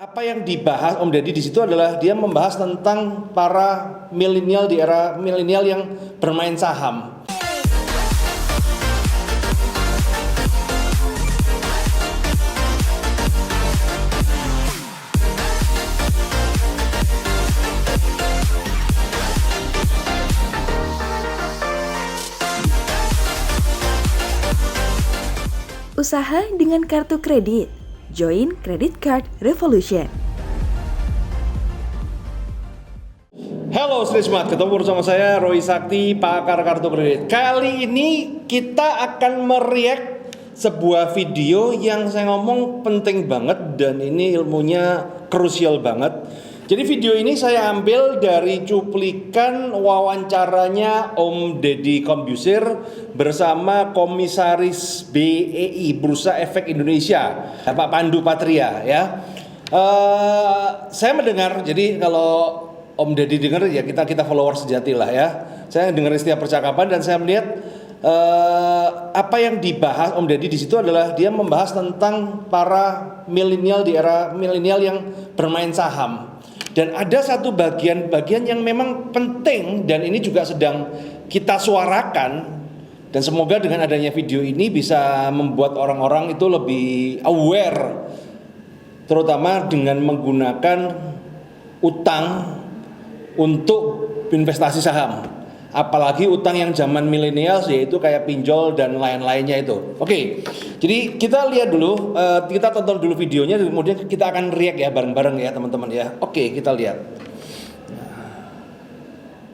Apa yang dibahas Om Deddy di situ adalah dia membahas tentang para milenial di era milenial yang bermain saham. Usaha dengan kartu kredit. Join Credit Card Revolution. Halo Sri Smart, ketemu bersama saya Roy Sakti, pakar kartu kredit. Kali ini kita akan mereact sebuah video yang saya ngomong penting banget dan ini ilmunya krusial banget. Jadi video ini saya ambil dari cuplikan wawancaranya Om Deddy Corbuzier bersama Komisaris BEI Bursa Efek Indonesia, Pak Pandu Patria ya. Saya mendengar, jadi kalau Om Deddy dengar ya kita follower sejati lah ya. Saya dengar setiap percakapan dan saya melihat apa yang dibahas Om Deddy di situ adalah dia membahas tentang para milenial di era milenial yang bermain saham. Dan ada satu bagian-bagian yang memang penting dan ini juga sedang kita suarakan dan semoga dengan adanya video ini bisa membuat orang-orang itu lebih aware terutama dengan menggunakan utang untuk investasi saham. Apalagi utang yang zaman milenial yaitu kayak pinjol dan lain-lainnya itu. Oke, jadi kita lihat dulu, kita tonton dulu videonya, kemudian kita akan react ya bareng-bareng ya teman-teman ya. Oke, kita lihat.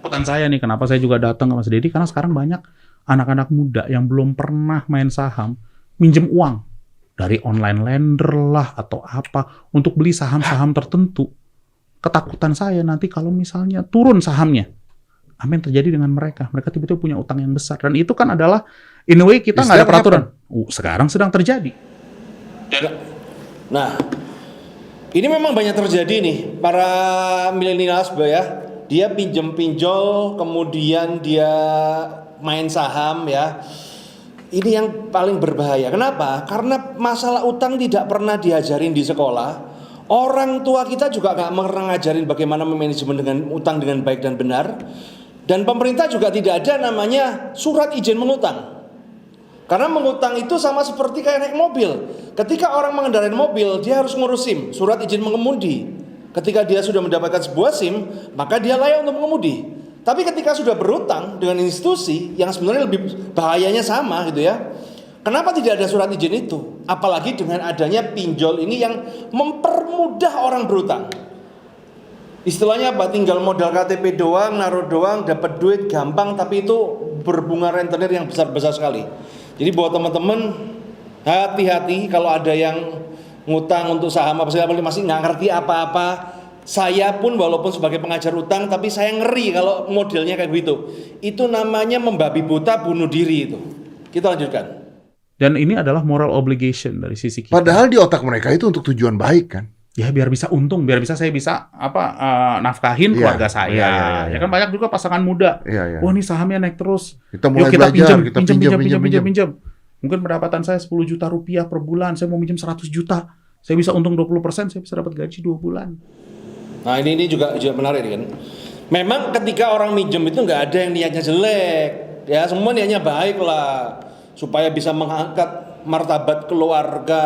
Bukan saya nih, kenapa saya juga datang ke Mas Deddy, karena sekarang banyak anak-anak muda yang belum pernah main saham, minjem uang dari online lender lah atau apa untuk beli saham-saham tertentu. Ketakutan saya nanti kalau misalnya turun sahamnya, apa yang terjadi dengan mereka? Mereka tiba-tiba punya utang yang besar. Dan itu kan adalah, in a way kita nggak ada peraturan. Sekarang sedang terjadi. Nah, ini memang banyak terjadi nih. Para milenials ya, dia pinjol, kemudian dia main saham ya. Ini yang paling berbahaya. Kenapa? Karena masalah utang tidak pernah diajarin di sekolah. Orang tua kita juga nggak pernah ngajarin bagaimana memanajemen dengan utang dengan baik dan benar. Dan pemerintah juga tidak ada namanya surat izin mengutang. Karena mengutang itu sama seperti kayak naik mobil. Ketika orang mengendarai mobil, dia harus ngurus SIM, surat izin mengemudi. Ketika dia sudah mendapatkan sebuah SIM, maka dia layak untuk mengemudi. Tapi ketika sudah berutang dengan institusi yang sebenarnya lebih bahayanya sama gitu ya. Kenapa tidak ada surat izin itu? Apalagi dengan adanya pinjol ini yang mempermudah orang berutang. Istilahnya apa? Tinggal modal KTP doang, naruh doang, dapat duit gampang, tapi itu berbunga rentenir yang besar-besar sekali. Jadi buat teman-teman hati-hati kalau ada yang ngutang untuk saham apa segala masih nggak ngerti apa-apa. Saya pun walaupun sebagai pengajar utang, tapi saya ngeri kalau modelnya kayak begitu. Itu namanya membabi buta bunuh diri itu. Kita lanjutkan. Dan ini adalah moral obligation dari sisi kita. Padahal di otak mereka itu untuk tujuan baik kan? Ya biar bisa untung, biar bisa saya bisa nafkahin keluarga saya. Ya kan banyak juga pasangan muda. Wah ini sahamnya naik terus. Kita mulai kita belajar, pinjam. Mungkin pendapatan saya 10 juta rupiah per bulan, saya mau minjem 100 juta. Saya bisa untung 20%, saya bisa dapat gaji 2 bulan. Nah ini juga menarik kan. Memang ketika orang minjem itu nggak ada yang niatnya jelek. Ya semua niatnya baik lah. Supaya bisa mengangkat martabat keluarga.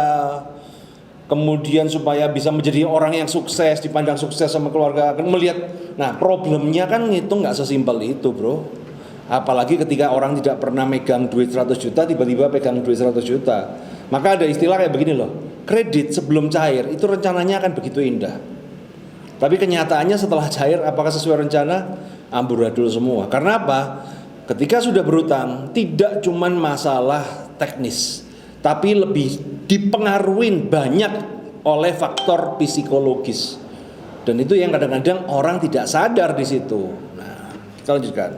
Kemudian supaya bisa menjadi orang yang sukses, dipandang sukses sama keluarga. Kan melihat, nah problemnya kan ngitung nggak sesimpel itu bro. Apalagi ketika orang tidak pernah megang duit 100 juta, tiba-tiba pegang duit 100 juta. Maka ada istilah kayak begini loh, kredit sebelum cair, itu rencananya akan begitu indah. Tapi kenyataannya setelah cair, apakah sesuai rencana? Amburadul semua. Karena apa? Ketika sudah berutang, tidak cuman masalah teknis, tapi lebih dipengaruhi banyak oleh faktor psikologis. Dan itu yang kadang-kadang orang tidak sadar di situ. Nah, kita lanjutkan.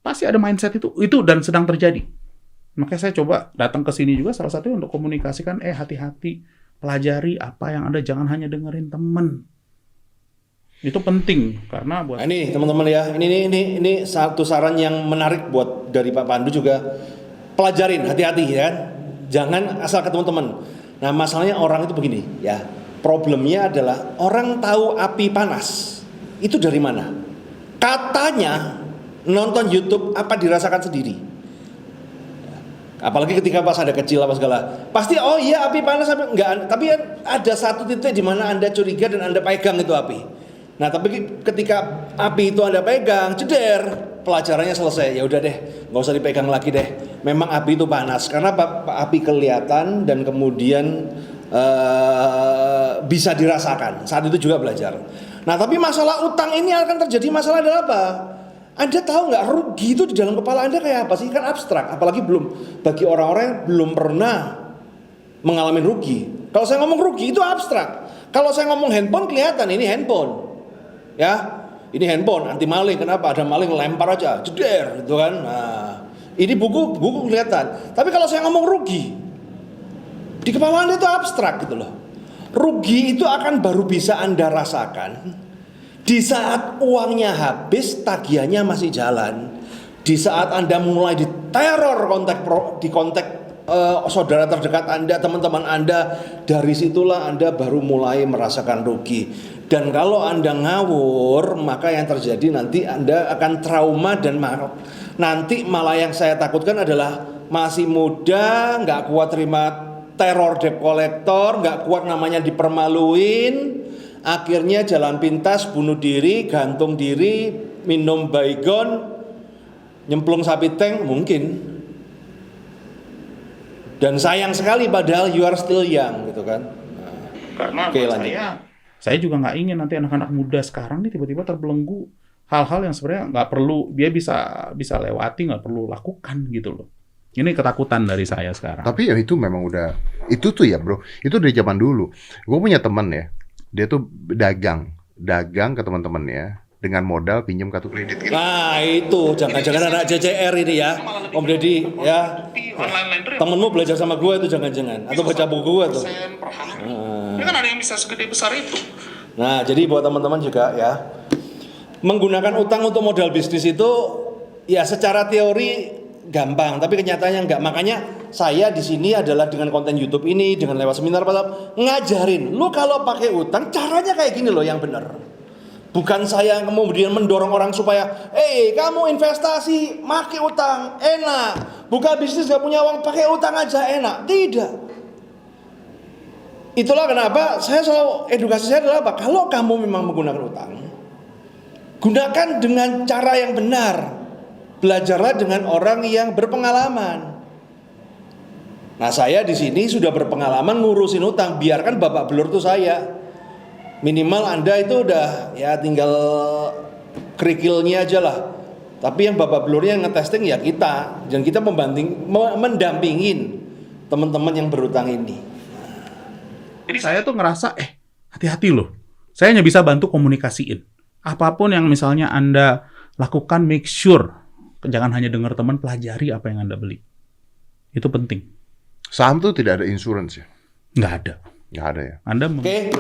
Pasti ada mindset itu dan sedang terjadi. Makanya saya coba datang ke sini juga salah satunya untuk komunikasikan, hati-hati, pelajari apa yang ada, jangan hanya dengerin temen. Itu penting karena buat ini teman-teman ya, ini satu saran yang menarik buat dari Pak Pandu juga. Pelajarin, hati-hati ya kan. Jangan asal ke teman-teman. Nah, masalahnya orang itu begini ya. problemnya adalah orang tahu api panas itu dari mana? Katanya nonton YouTube apa dirasakan sendiri. Apalagi ketika pas ada kecil apa segala, pasti oh iya api panas enggak, tapi ada satu titik di mana Anda curiga dan Anda pegang itu api. Nah, tapi ketika api itu Anda pegang, ceder, pelajarannya selesai. Ya udah deh, nggak usah dipegang lagi deh. Memang api itu panas karena api kelihatan dan kemudian bisa dirasakan. Saat itu juga belajar. Nah, tapi masalah utang ini akan terjadi masalah adalah apa? Anda tahu nggak rugi itu di dalam kepala Anda kayak apa sih? Kan abstrak, apalagi bagi orang-orang yang belum pernah mengalami rugi. Kalau saya ngomong rugi itu abstrak. Kalau saya ngomong handphone kelihatan ini handphone. Ya, ini handphone anti maling. Kenapa? Ada maling lempar aja, jeder gitu kan. Nah, ini buku kelihatan. Tapi kalau saya ngomong rugi, di kepala Anda itu abstrak gitu loh. Rugi itu akan baru bisa Anda rasakan di saat uangnya habis, tagihannya masih jalan. Di saat Anda mulai diteror di kontak saudara terdekat Anda, teman-teman Anda, dari situlah Anda baru mulai merasakan rugi. Dan kalau Anda ngawur, maka yang terjadi nanti Anda akan trauma dan nanti malah yang saya takutkan adalah masih muda, nggak kuat terima teror debt collector, nggak kuat namanya dipermaluin. Akhirnya jalan pintas, bunuh diri, gantung diri, minum baygon, nyemplung sapi tank mungkin. Dan sayang sekali padahal you are still young gitu kan. Karena saya juga nggak ingin nanti anak-anak muda sekarang nih tiba-tiba terbelenggu hal-hal yang sebenarnya nggak perlu dia bisa lewati, nggak perlu lakukan gitu loh. Ini ketakutan dari saya sekarang. Tapi ya itu memang udah, itu tuh ya bro, itu dari zaman dulu. Gue punya teman ya, dia tuh dagang ke teman-temannya dengan modal pinjam kartu kredit gitu. Nah itu jangan-jangan anak JCR ini ya, Om Deddy ya. Temenmu belajar sama gue itu jangan-jangan atau baca buku gue tuh. Ini kan ada yang bisa segede besar itu. Nah jadi buat teman-teman juga ya, menggunakan utang untuk modal bisnis itu ya secara teori gampang, tapi kenyataannya enggak. Makanya saya di sini adalah dengan konten YouTube ini, dengan lewat seminar ngajarin lu kalau pakai utang caranya kayak gini loh yang benar. Bukan saya kemudian mendorong orang supaya, kamu investasi, pakai utang, enak. Buka bisnis gak punya uang, pakai utang aja enak. Tidak. Itulah kenapa saya selalu edukasi saya adalah apa? Kalau kamu memang menggunakan utang, gunakan dengan cara yang benar. Belajarlah dengan orang yang berpengalaman. Nah, saya di sini sudah berpengalaman ngurusin utang. Biarkan Bapak Belur tuh saya. Minimal Anda itu udah ya tinggal kerikilnya aja lah. Tapi yang Bapak Belurnya yang ngetesting ya kita. Dan kita mendampingin teman-teman yang berutang ini. Jadi saya tuh ngerasa hati-hati loh. Saya hanya bisa bantu komunikasiin. Apapun yang misalnya Anda lakukan, make sure jangan hanya dengar teman, pelajari apa yang Anda beli. Itu penting. Saham tuh tidak ada insurance ya? Nggak ada. Nggak ada ya? Oke.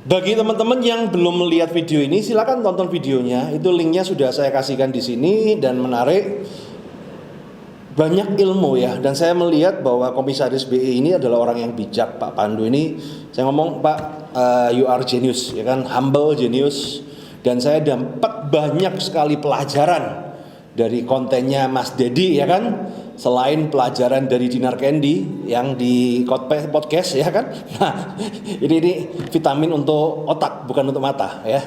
Bagi teman-teman yang belum melihat video ini, silakan tonton videonya. Itu linknya sudah saya kasihkan di sini dan menarik. Banyak ilmu ya. Dan saya melihat bahwa Komisaris BI ini adalah orang yang bijak. Pak Pandu ini, saya ngomong Pak, you are genius, ya kan? Humble genius. Dan saya dapat banyak sekali pelajaran dari kontennya Mas Deddy ya kan, selain pelajaran dari Dinar Candy yang di podcast ya kan. Nah ini vitamin untuk otak bukan untuk mata ya.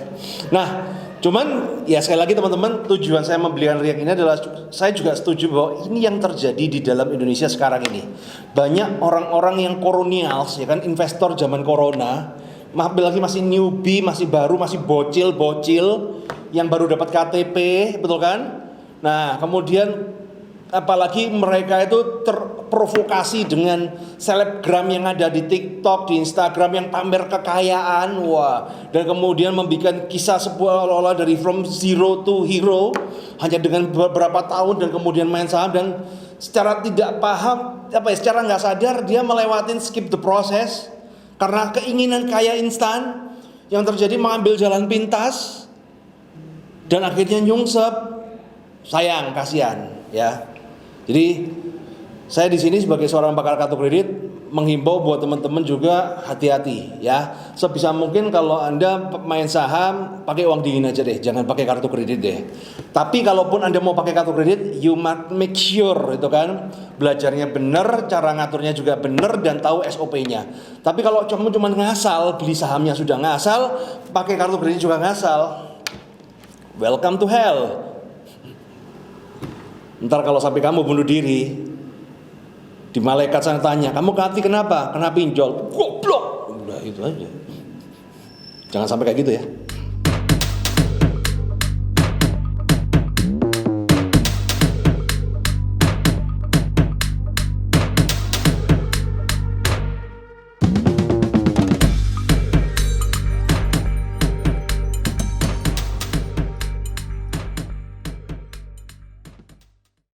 Nah cuman ya sekali lagi teman-teman, tujuan saya membelikan Riak ini adalah saya juga setuju bahwa ini yang terjadi di dalam Indonesia sekarang ini. Banyak orang-orang yang kolonials ya kan, investor zaman corona, apalagi masih newbie, masih baru, masih bocil yang baru dapat KTP, betul kan? Nah, kemudian apalagi mereka itu terprovokasi dengan selebgram yang ada di TikTok, di Instagram yang pamer kekayaan, dan kemudian membuat kisah seolah-olah dari from zero to hero hanya dengan beberapa tahun dan kemudian main saham dan secara tidak paham, secara nggak sadar dia melewatin skip the process karena keinginan kaya instan yang terjadi mengambil jalan pintas dan akhirnya nyungsep. Sayang, kasihan, ya. Jadi saya di sini sebagai seorang pakar kartu kredit menghimbau buat teman-teman juga hati-hati ya. Sebisa mungkin kalau Anda main saham pakai uang dingin aja deh, jangan pakai kartu kredit deh. Tapi kalaupun Anda mau pakai kartu kredit, you must make sure itu kan belajarnya benar, cara ngaturnya juga benar dan tahu SOP-nya. Tapi kalau kamu cuma ngasal, beli sahamnya sudah ngasal, pakai kartu kredit juga ngasal. Welcome to hell. Ntar kalau sampai kamu bunuh diri, di malaikat sana tanya, kamu mati kenapa? Kena pinjol. Goblok. Udah itu aja. Jangan sampai kayak gitu ya.